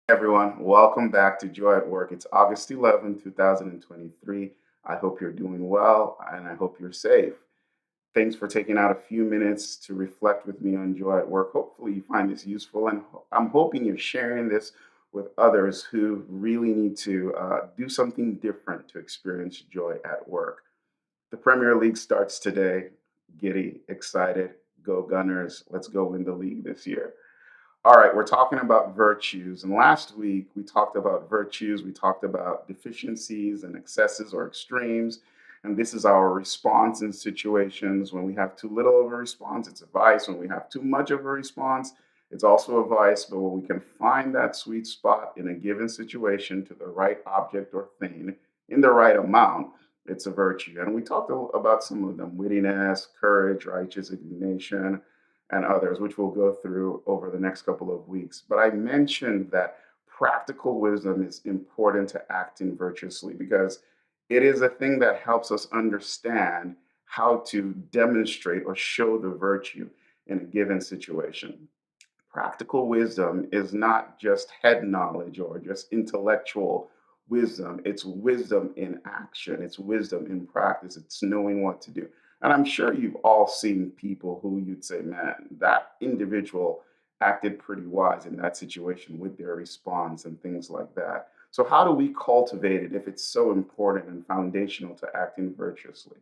Everyone, welcome back to Joy at Work. It's August 11th, 2023. I hope you're doing well and I hope you're safe. Thanks for taking out a few minutes to reflect with me on Joy at Work. Hopefully, you find this useful, and I'm hoping you're sharing this with others who really need to do something different to experience joy at work. The Premier League starts today. Giddy, excited, go Gunners. Let's go win the league this year. All right, we're talking about virtues. And last week we talked about virtues, we talked about deficiencies and excesses or extremes. And this is our response in situations when we have too little of a response, it's a vice. When we have too much of a response, it's also a vice. But when we can find that sweet spot in a given situation to the right object or thing in the right amount, it's a virtue. And we talked about some of them: wittiness, courage, righteous indignation, and others, which we'll go through over the next couple of weeks. But I mentioned that practical wisdom is important to acting virtuously because it is a thing that helps us understand how to demonstrate or show the virtue in a given situation. Practical wisdom is not just head knowledge or just intellectual wisdom. It's wisdom in action, it's wisdom in practice, it's knowing what to do. And I'm sure you've all seen people who you'd say, man, that individual acted pretty wise in that situation with their response and things like that. So, how do we cultivate it if it's so important and foundational to acting virtuously?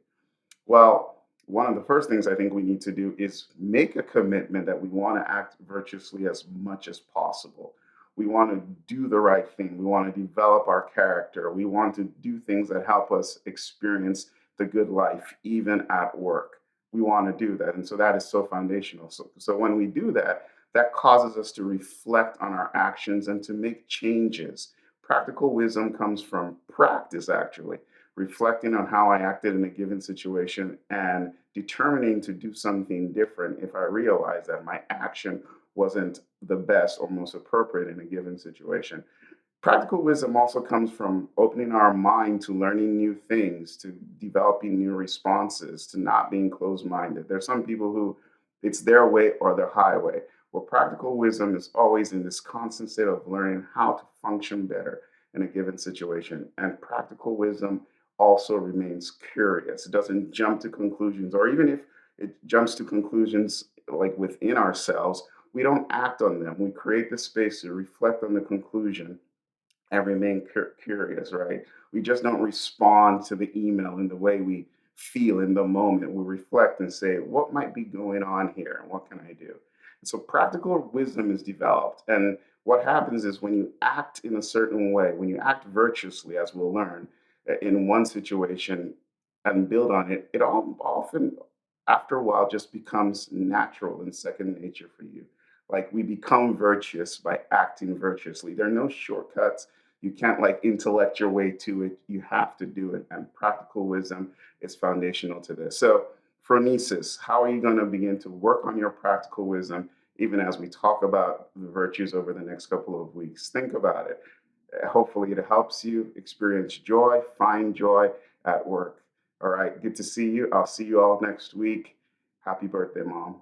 Well, one of the first things I think we need to do is make a commitment that we want to act virtuously as much as possible. We want to do the right thing. We want to develop our character. We want to do things that help us experience the good life, even at work. We want to do that. And so that is so foundational. So when we do that, that causes us to reflect on our actions and to make changes. Practical wisdom comes from practice, actually reflecting on how I acted in a given situation and determining to do something different if I realize that my action wasn't the best or most appropriate in a given situation. Practical wisdom also comes from opening our mind to learning new things, to developing new responses, to not being closed minded. There's some people who it's their way or their highway. Well, practical wisdom is always in this constant state of learning how to function better in a given situation. And practical wisdom also remains curious. It doesn't jump to conclusions, or even if it jumps to conclusions like within ourselves, we don't act on them. We create the space to reflect on the conclusion and remain curious, right? We just don't respond to the email in the way we feel in the moment. We reflect and say, what might be going on here and what can I do? And so practical wisdom is developed. And what happens is when you act in a certain way, when you act virtuously, as we'll learn in one situation and build on it, it all often, after a while, just becomes natural and second nature for you. Like we become virtuous by acting virtuously. There are no shortcuts. You can't like intellect your way to it. You have to do it. And practical wisdom is foundational to this. So, Phronesis, how are you going to begin to work on your practical wisdom, even as we talk about the virtues over the next couple of weeks? Think about it. Hopefully, it helps you experience joy, find joy at work. All right, good to see you. I'll see you all next week. Happy birthday, Mom.